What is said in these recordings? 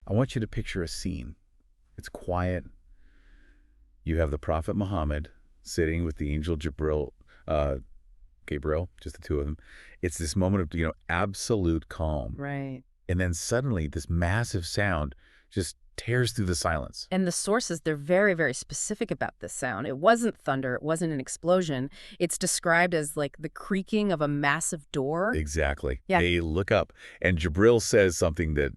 I want you to picture a scene. It's quiet. You have the Prophet Muhammad sitting with the angel Gabriel, just the two of them. It's this moment of, absolute calm. Right. And then suddenly this massive sound just tears through the silence. And the sources, they're very, very specific about this sound. It wasn't thunder. It wasn't an explosion. It's described as like the creaking of a massive door. Exactly. Yeah. They look up, and Jibril says something that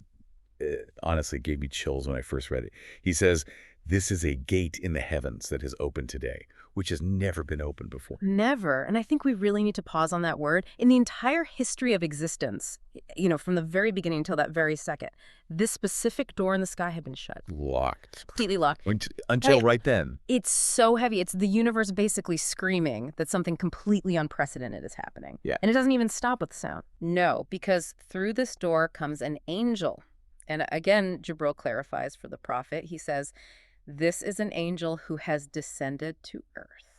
honestly gave me chills when I first read it. He says, "This is a gate in the heavens that has opened today, which has never been opened before." Never. And I think we really need to pause on that word. In the entire history of existence, from the very beginning until that very second, this specific door in the sky had been shut. Locked. Completely locked. Until right then. It's so heavy. It's the universe basically screaming that something completely unprecedented is happening. Yeah. And it doesn't even stop with the sound. No, because through this door comes an angel. And again, Jibril clarifies for the prophet. He says, "This is an angel who has descended to earth,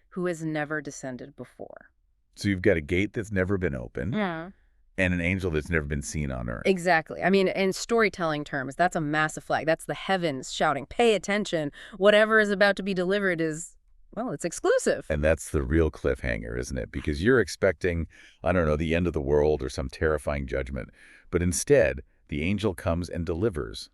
who has never descended before." So you've got a gate that's never been opened. Yeah. And an angel that's never been seen on earth. Exactly. I mean, in storytelling terms, that's a massive flag. That's the heavens shouting, "Pay attention. Whatever is about to be delivered is, well, it's exclusive." And that's the real cliffhanger, isn't it? Because you're expecting, I don't know, the end of the world or some terrifying judgment. But instead, the angel comes and delivers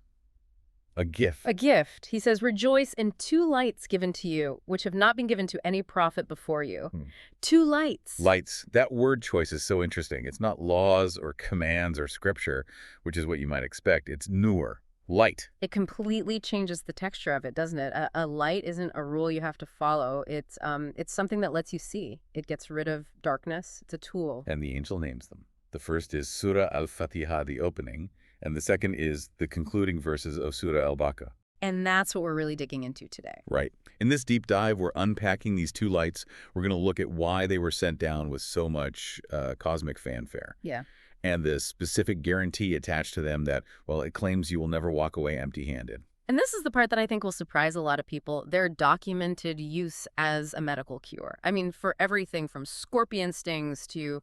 a gift. A gift. He says, "Rejoice in two lights given to you, which have not been given to any prophet before you." Two lights. Lights. That word choice is so interesting. It's not laws or commands or scripture, which is what you might expect. It's nur, light. It completely changes the texture of it, doesn't it? A light isn't a rule you have to follow. It's something that lets you see. It gets rid of darkness. It's a tool. And the angel names them. The first is Surah Al-Fatiha, the opening, and the second is the concluding verses of Surah Al-Baqarah. And that's what we're really digging into today. Right. In this deep dive, we're unpacking these two lights. We're going to look at why they were sent down with so much cosmic fanfare. Yeah. And the specific guarantee attached to them that, well, it claims you will never walk away empty-handed. And this is the part that I think will surprise a lot of people. Their documented use as a medical cure. I mean, for everything from scorpion stings to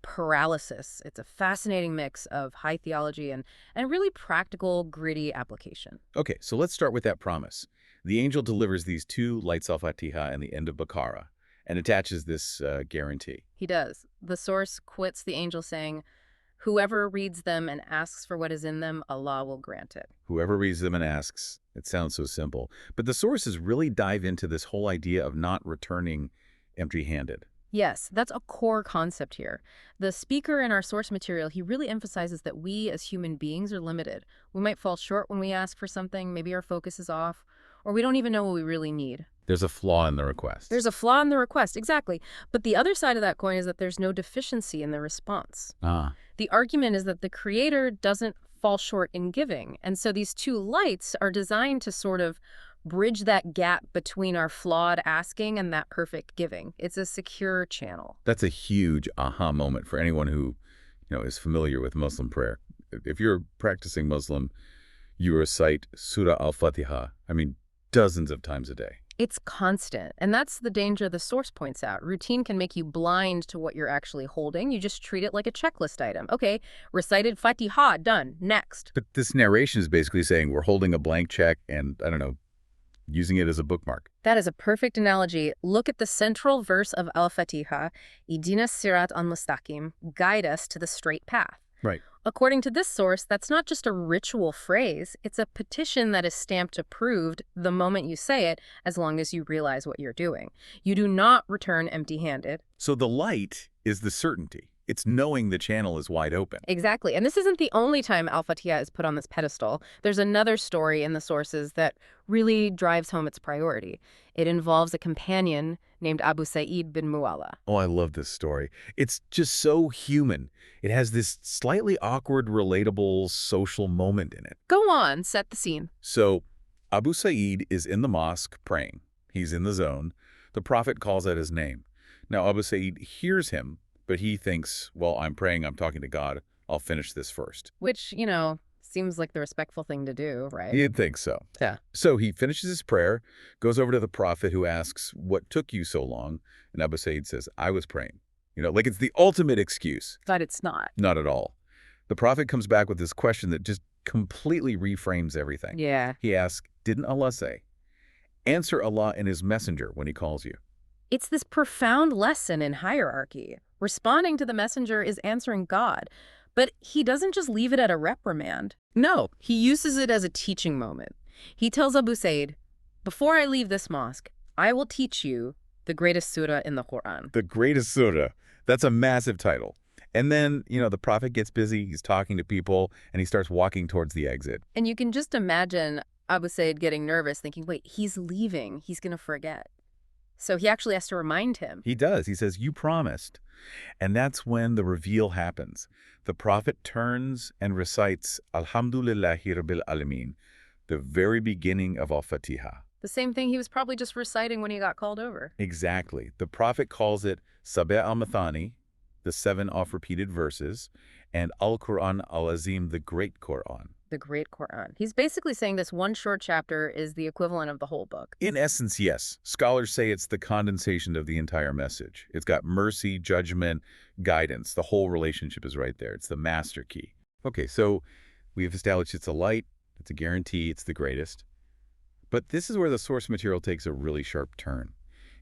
paralysis. It's a fascinating mix of high theology and really practical, gritty application. Okay, so let's start with that promise. The angel delivers these two lights al-Fatiha in the end of Baqarah and attaches this guarantee. He does. The source quotes the angel saying, "Whoever reads them and asks for what is in them, Allah will grant it." Whoever reads them and asks. It sounds so simple. But the sources really dive into this whole idea of not returning empty-handed. Yes, that's a core concept here. The speaker in our source material, he really emphasizes that we as human beings are limited. We might fall short when we ask for something, maybe our focus is off, or we don't even know what we really need. There's a flaw in the request. There's a flaw in the request, exactly. But the other side of that coin is that there's no deficiency in the response. The argument is that the creator doesn't fall short in giving. And so these two lights are designed to sort of bridge that gap between our flawed asking and that perfect giving. It's a secure channel. That's a huge aha moment for anyone who, is familiar with Muslim prayer. If you're a practicing Muslim, you recite Surah Al-Fatiha, dozens of times a day. It's constant. And that's the danger the source points out. Routine can make you blind to what you're actually holding. You just treat it like a checklist item. Okay, recited Fatiha, done. Next. But this narration is basically saying we're holding a blank check and, using it as a bookmark. That is a perfect analogy. Look at the central verse of Al-Fatiha, Idina Sirat al-Mustaqim, guide us to the straight path. Right. According to this source, that's not just a ritual phrase. It's a petition that is stamped approved the moment you say it, as long as you realize what you're doing. You do not return empty-handed. So the light is the certainty. It's knowing the channel is wide open. Exactly. And this isn't the only time Al-Fatiha is put on this pedestal. There's another story in the sources that really drives home its priority. It involves a companion named Abu Sa'id bin Mu'alla. Oh, I love this story. It's just so human. It has this slightly awkward, relatable social moment in it. Go on, set the scene. So Abu Sa'id is in the mosque praying. He's in the zone. The prophet calls out his name. Now Abu Sa'id hears him, but he thinks, well, I'm praying, I'm talking to God. I'll finish this first. Which, seems like the respectful thing to do, right? You'd think so. Yeah. So he finishes his prayer, goes over to the prophet who asks, what took you so long? And Abu Sa'id says, I was praying. Like it's the ultimate excuse. But it's not. Not at all. The prophet comes back with this question that just completely reframes everything. Yeah. He asks, didn't Allah say? Answer Allah and His messenger when He calls you. It's this profound lesson in hierarchy. Responding to the messenger is answering God. But he doesn't just leave it at a reprimand. No, he uses it as a teaching moment. He tells Abu Sa'id, before I leave this mosque, I will teach you the greatest surah in the Quran. The greatest surah. That's a massive title. And then, the prophet gets busy, he's talking to people, and he starts walking towards the exit. And you can just imagine Abu Sa'id getting nervous, thinking, wait, he's leaving. He's going to forget. So he actually has to remind him. He does. He says, you promised. And that's when the reveal happens. The prophet turns and recites Alhamdulillahi Rabbil Alameen, the very beginning of Al-Fatiha. The same thing he was probably just reciting when he got called over. Exactly. The prophet calls it Sab'a al-Mathani, the 7 oft-repeated verses, and Al-Quran al-Azim, the Great Quran. The Great Quran. He's basically saying this one short chapter is the equivalent of the whole book. In essence, yes. Scholars say it's the condensation of the entire message. It's got mercy, judgment, guidance. The whole relationship is right there. It's the master key. Okay, so we've established it's a light, it's a guarantee, it's the greatest. But this is where the source material takes a really sharp turn.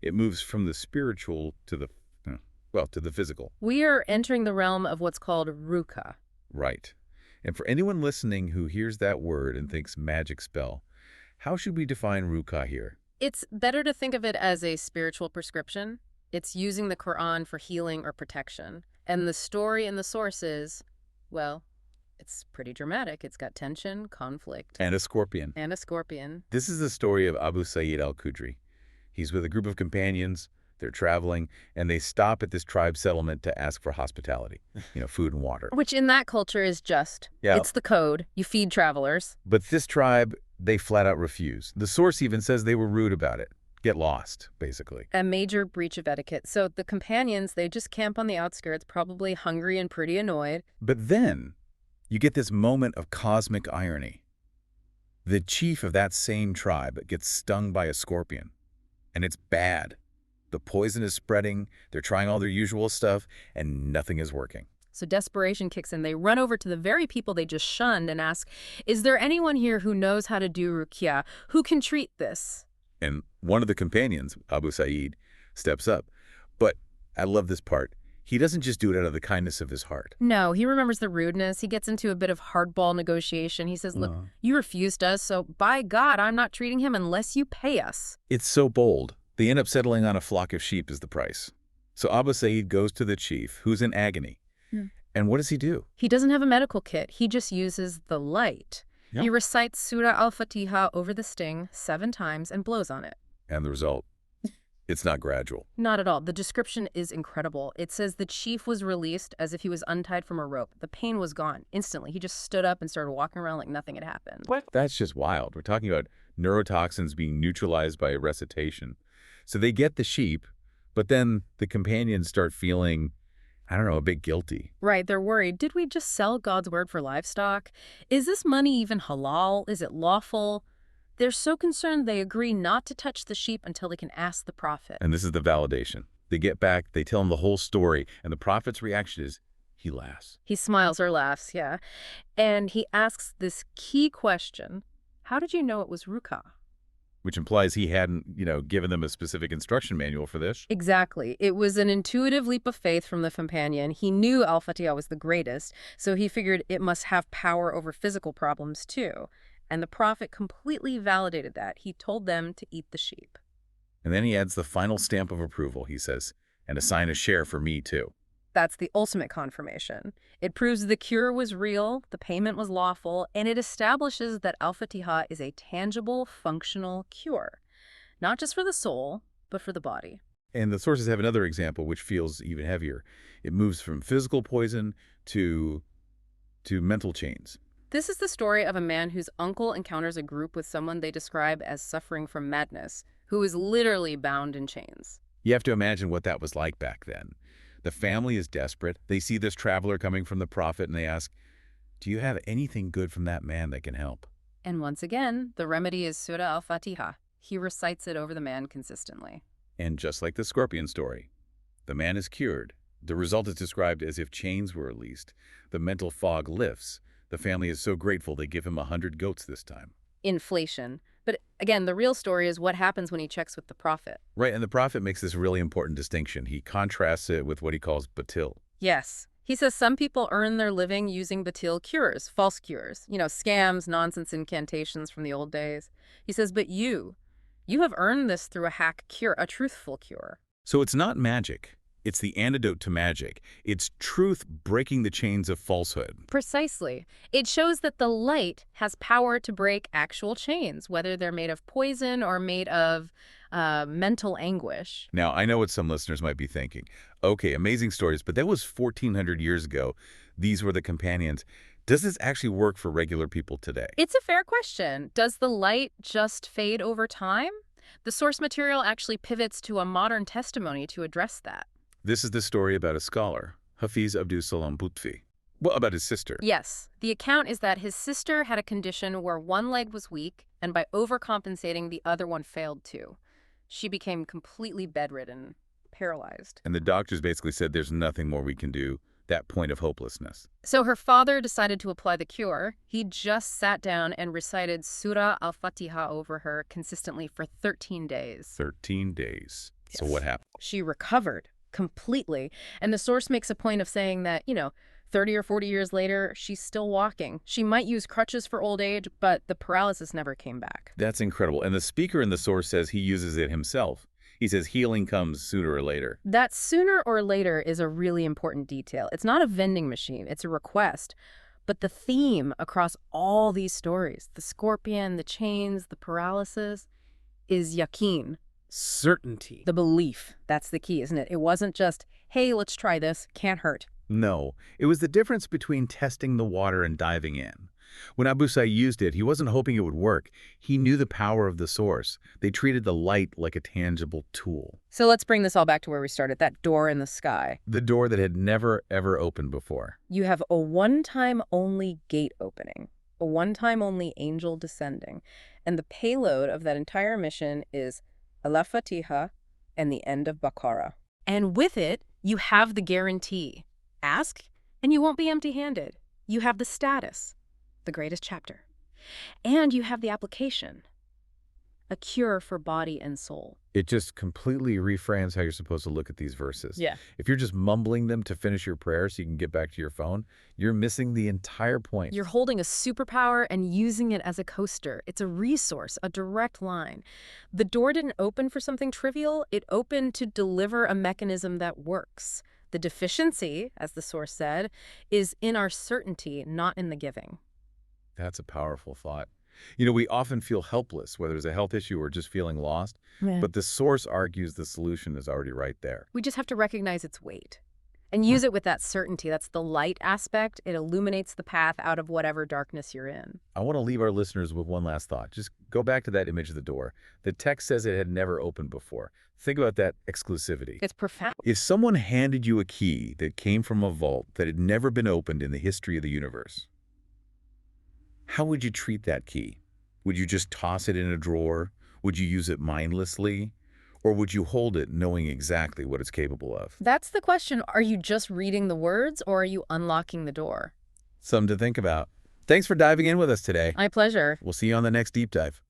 It moves from the spiritual to the physical. We are entering the realm of what's called ruka. Right. And for anyone listening who hears that word and thinks magic spell, how should we define ruka here? It's better to think of it as a spiritual prescription. It's using the Quran for healing or protection. And the story in the source is, well, it's pretty dramatic. It's got tension, conflict. And a scorpion. And a scorpion. This is the story of Abu Sa'id al-Khudri. He's with a group of companions. They're traveling, and they stop at this tribe settlement to ask for hospitality, food and water. Which in that culture is just. Yeah. It's the code. You feed travelers. But this tribe, they flat out refuse. The source even says they were rude about it. Get lost, basically. A major breach of etiquette. So the companions, they just camp on the outskirts, probably hungry and pretty annoyed. But then you get this moment of cosmic irony. The chief of that same tribe gets stung by a scorpion, and it's bad. The poison is spreading, they're trying all their usual stuff, and nothing is working. So desperation kicks in. They run over to the very people they just shunned and ask, is there anyone here who knows how to do ruqya, who can treat this? And one of the companions, Abu Sa'id, steps up. But I love this part. He doesn't just do it out of the kindness of his heart. No, he remembers the rudeness. He gets into a bit of hardball negotiation. He says, look, you refused us, so by God, I'm not treating him unless you pay us. It's so bold. They end up settling on a flock of sheep as the price. So Abu Sa'id goes to the chief, who's in agony. And what does he do? He doesn't have a medical kit. He just uses the light. Yep. He recites Surah Al-Fatiha over the sting 7 times and blows on it. And the result? It's not gradual. Not at all. The description is incredible. It says the chief was released as if he was untied from a rope. The pain was gone instantly. He just stood up and started walking around like nothing had happened. What? That's just wild. We're talking about neurotoxins being neutralized by recitation. So they get the sheep, but then the companions start feeling, a bit guilty. Right, they're worried. Did we just sell God's word for livestock? Is this money even halal? Is it lawful? They're so concerned they agree not to touch the sheep until they can ask the prophet. And this is the validation. They get back, they tell him the whole story, and the prophet's reaction is, he laughs. He smiles or laughs, yeah. And he asks this key question, how did you know it was ruqya? Which implies he hadn't, given them a specific instruction manual for this. Exactly. It was an intuitive leap of faith from the companion. He knew Al-Fatiha was the greatest, so he figured it must have power over physical problems too. And the prophet completely validated that. He told them to eat the sheep. And then he adds the final stamp of approval, he says, and assign a share for me too. That's the ultimate confirmation. It proves the cure was real, the payment was lawful, and it establishes that Al-Fatiha is a tangible, functional cure. Not just for the soul, but for the body. And the sources have another example which feels even heavier. It moves from physical poison to mental chains. This is the story of a man whose uncle encounters a group with someone they describe as suffering from madness, who is literally bound in chains. You have to imagine what that was like back then. The family is desperate. They see this traveler coming from the prophet and they ask, do you have anything good from that man that can help? And once again, the remedy is Surah Al-Fatiha. He recites it over the man consistently. And just like the scorpion story, the man is cured. The result is described as if chains were released. The mental fog lifts. The family is so grateful they give him 100 goats this time. Inflation. But again, the real story is what happens when he checks with the prophet. Right, and the prophet makes this really important distinction. He contrasts it with what he calls batil. Yes. He says some people earn their living using batil cures, false cures, scams, nonsense incantations from the old days. He says, but you have earned this through a hack cure, a truthful cure. So it's not magic. It's the antidote to magic. It's truth breaking the chains of falsehood. Precisely. It shows that the light has power to break actual chains, whether they're made of poison or made of mental anguish. Now, I know what some listeners might be thinking. Okay, amazing stories, but that was 1,400 years ago. These were the companions. Does this actually work for regular people today? It's a fair question. Does the light just fade over time? The source material actually pivots to a modern testimony to address that. This is the story about a scholar, Hafiz Abdus Salam Butfi. Well, about his sister. Yes. The account is that his sister had a condition where one leg was weak, and by overcompensating, the other one failed too. She became completely bedridden, paralyzed. And the doctors basically said there's nothing more we can do, that point of hopelessness. So her father decided to apply the cure. He just sat down and recited Surah Al-Fatiha over her consistently for 13 days. 13 days. Yes. So what happened? She recovered completely. And the source makes a point of saying that, 30 or 40 years later, she's still walking. She might use crutches for old age, but the paralysis never came back. That's incredible. And the speaker in the source says he uses it himself. He says healing comes sooner or later. That sooner or later is a really important detail. It's not a vending machine. It's a request. But the theme across all these stories, the scorpion, the chains, the paralysis, is yaqeen. Certainty. The belief. That's the key, isn't it? It wasn't just, hey, let's try this. Can't hurt. No, it was the difference between testing the water and diving in. When Abu Sa'id used it, he wasn't hoping it would work. He knew the power of the source. They treated the light like a tangible tool. So let's bring this all back to where we started, that door in the sky. The door that had never, ever opened before. You have a one-time only gate opening, a one-time only angel descending, and the payload of that entire mission is AL-FATIHA and the end of Baqarah. And with it, you have the guarantee. Ask, and you won't be empty-handed. You have the status, the greatest chapter. And you have the application, a cure for body and soul. It just completely reframes how you're supposed to look at these verses. Yeah. If you're just mumbling them to finish your prayer so you can get back to your phone, you're missing the entire point. You're holding a superpower and using it as a coaster. It's a resource, a direct line. The door didn't open for something trivial. It opened to deliver a mechanism that works. The deficiency, as the source said, is in our certainty, not in the giving. That's a powerful thought. We often feel helpless, whether it's a health issue or just feeling lost, but the source argues the solution is already right there. We just have to recognize its weight and use it with that certainty. That's the light aspect. It illuminates the path out of whatever darkness you're in. I want to leave our listeners with one last thought. Just go back to that image of the door. The text says it had never opened before. Think about that exclusivity. It's profound. If someone handed you a key that came from a vault that had never been opened in the history of the universe, how would you treat that key? Would you just toss it in a drawer? Would you use it mindlessly? Or would you hold it knowing exactly what it's capable of? That's the question. Are you just reading the words or are you unlocking the door? Something to think about. Thanks for diving in with us today. My pleasure. We'll see you on the next Deep Dive.